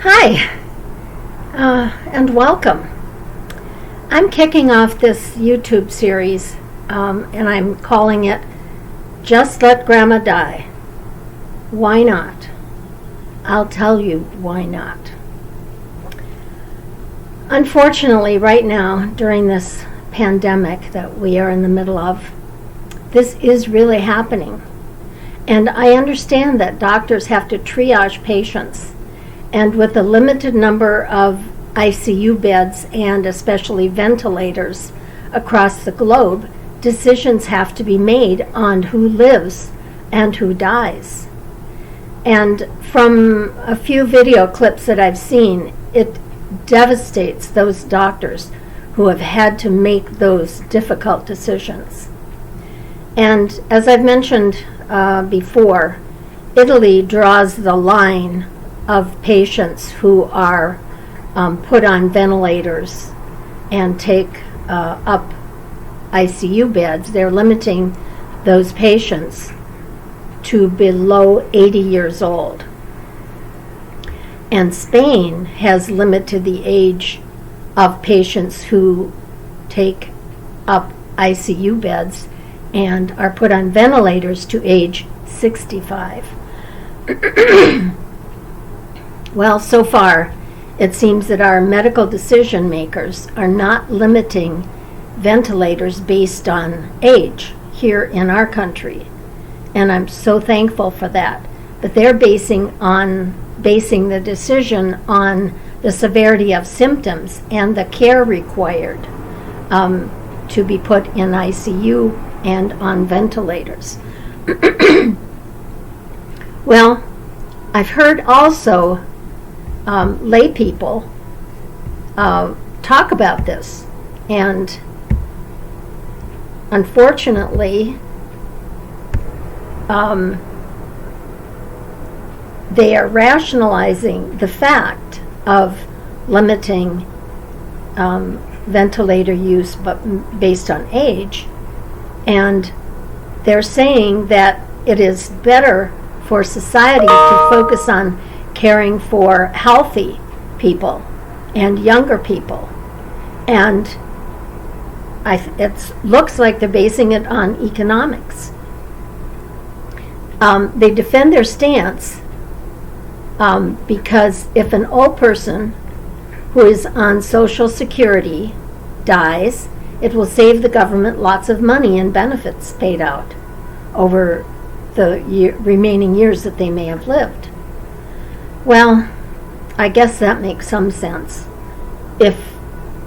Hi, and welcome. I'm kicking off this YouTube series, and I'm calling it Just Let Grandma Die. Why not? I'll tell you why not. Unfortunately, right now, during this pandemic that we are in the middle of, this is really happening. And I understand that doctors have to triage patients. And with a limited number of ICU beds and especially ventilators across the globe, decisions have to be made on who lives and who dies. And from a few video clips that I've seen, it devastates those doctors who have had to make those difficult decisions. And as I've mentioned before, Italy draws the line of patients who are put on ventilators and take up ICU beds. They're limiting those patients to below 80 years old. And Spain has limited the age of patients who take up ICU beds and are put on ventilators to age 65. Well, so far, it seems that our medical decision makers are not limiting ventilators based on age here in our country. And I'm so thankful for that. But they're basing the decision on the severity of symptoms and the care required to be put in ICU and on ventilators. Well, I've heard also lay people talk about this, and unfortunately they are rationalizing the fact of limiting ventilator use but based on age, and they're saying that it is better for society to focus on caring for healthy people and younger people. And it looks like they're basing it on economics. They defend their stance because if an old person who is on Social Security dies, it will save the government lots of money in benefits paid out over the remaining years that they may have lived. Well, I guess that makes some sense if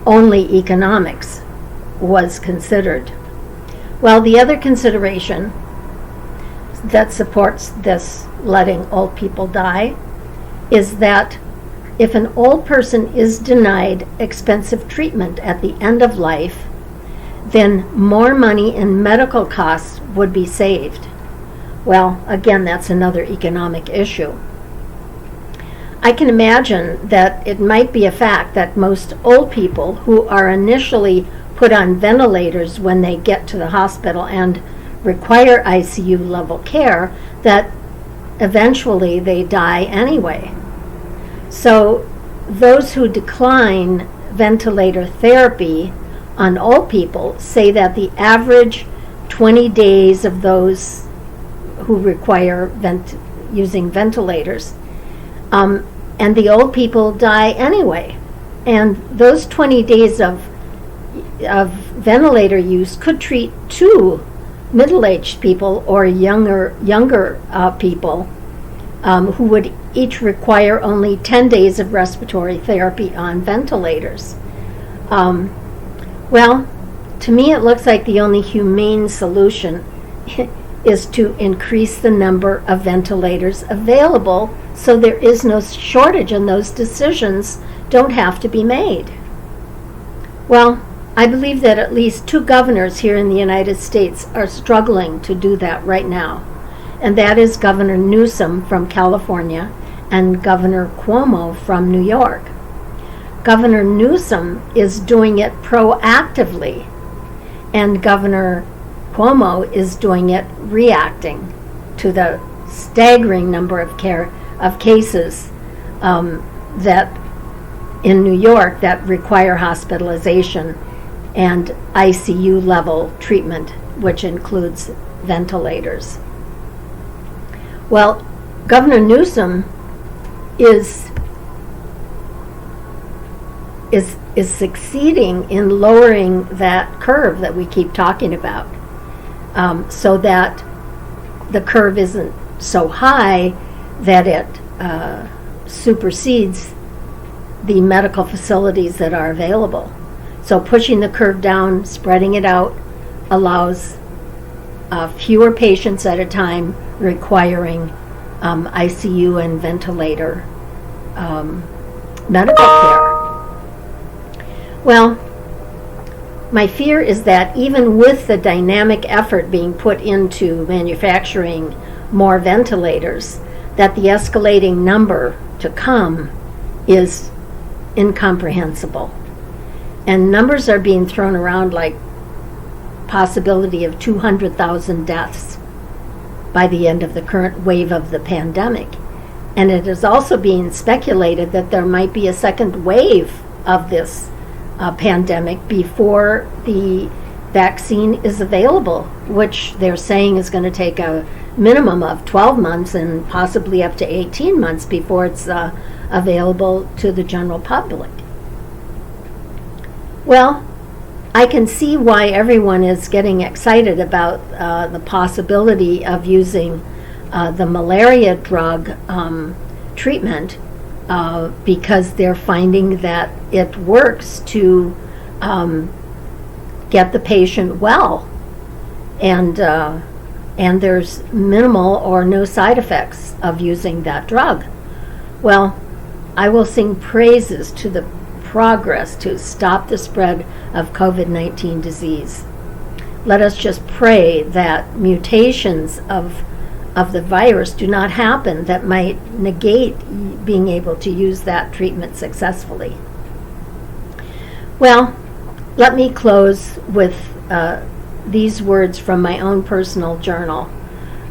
only economics was considered. Well, the other consideration that supports this letting old people die is that if an old person is denied expensive treatment at the end of life, then more money in medical costs would be saved. Well, again, that's another economic issue. I can imagine that it might be a fact that most old people who are initially put on ventilators when they get to the hospital and require ICU level care, that eventually they die anyway. So those who decline ventilator therapy on old people say that the average 20 days of those who require using ventilators, and the old people die anyway. And those 20 days of ventilator use could treat 2 middle-aged people or younger people who would each require only 10 days of respiratory therapy on ventilators. Well, to me it looks like the only humane solution is to increase the number of ventilators available so there is no shortage and those decisions don't have to be made. Well, I believe that at least 2 governors here in the United States are struggling to do that right now, and that is Governor Newsom from California and Governor Cuomo from New York. Governor Newsom is doing it proactively, and Governor Cuomo is doing it reacting to the staggering number of cases that in New York that require hospitalization and ICU level treatment, which includes ventilators. Well, Governor Newsom is succeeding in lowering that curve that we keep talking about, so that the curve isn't so high that it supersedes the medical facilities that are available. So pushing the curve down, spreading it out, allows fewer patients at a time requiring ICU and ventilator medical care. Well, my fear is that even with the dynamic effort being put into manufacturing more ventilators, that the escalating number to come is incomprehensible. And numbers are being thrown around like possibility of 200,000 deaths by the end of the current wave of the pandemic. And it is also being speculated that there might be a second wave of this pandemic before the vaccine is available, which they're saying is going to take a minimum of 12 months and possibly up to 18 months before it's available to the general public. Well, I can see why everyone is getting excited about the possibility of using the malaria drug treatment, because they're finding that it works to get the patient well, and there's minimal or no side effects of using that drug. Well, I will sing praises to the progress to stop the spread of COVID-19 disease. Let us just pray that mutations of the virus do not happen that might negate being able to use that treatment successfully. Well, let me close with these words from my own personal journal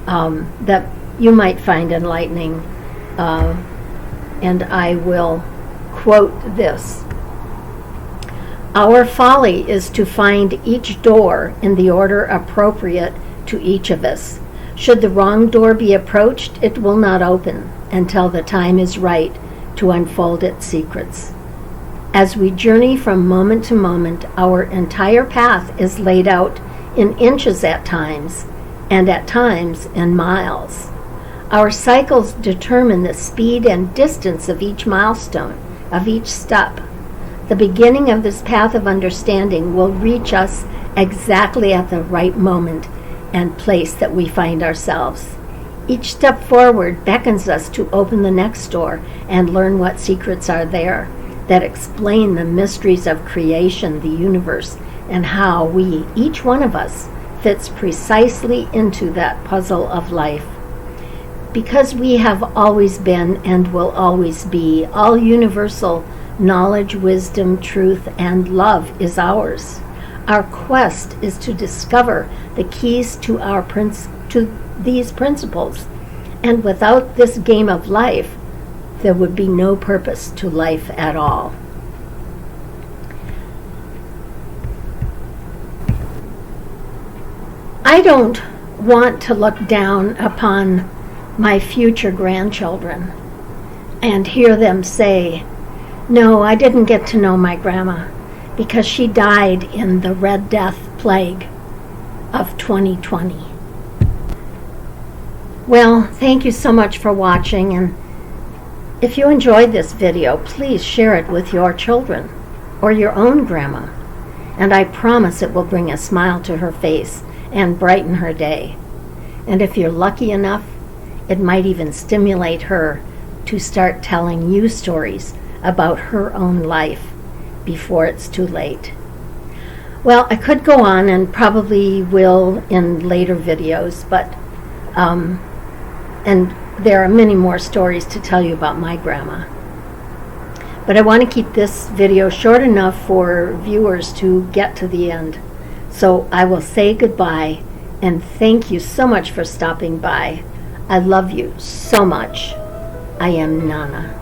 that you might find enlightening, and I will quote this. Our folly is to find each door in the order appropriate to each of us. Should the wrong door be approached, it will not open until the time is right to unfold its secrets. As we journey from moment to moment, our entire path is laid out in inches at times, and at times in miles. Our cycles determine the speed and distance of each milestone, of each step. The beginning of this path of understanding will reach us exactly at the right moment and place that we find ourselves. Each step forward beckons us to open the next door and learn what secrets are there that explain the mysteries of creation, the universe, and how we, each one of us, fits precisely into that puzzle of life. Because we have always been and will always be, all universal knowledge, wisdom, truth, and love is ours. Our quest is to discover the keys to these principles, and without this game of life, there would be no purpose to life at all. I don't want to look down upon my future grandchildren and hear them say, "No, I didn't get to know my grandma because she died in the Red Death plague of 2020. Well, thank you so much for watching, and if you enjoyed this video, please share it with your children or your own grandma, and I promise it will bring a smile to her face and brighten her day. And if you're lucky enough, it might even stimulate her to start telling you stories about her own life before it's too late. Well, I could go on and probably will in later videos, but and there are many more stories to tell you about my grandma. But I want to keep this video short enough for viewers to get to the end. So I will say goodbye and thank you so much for stopping by. I love you so much. I am Nana.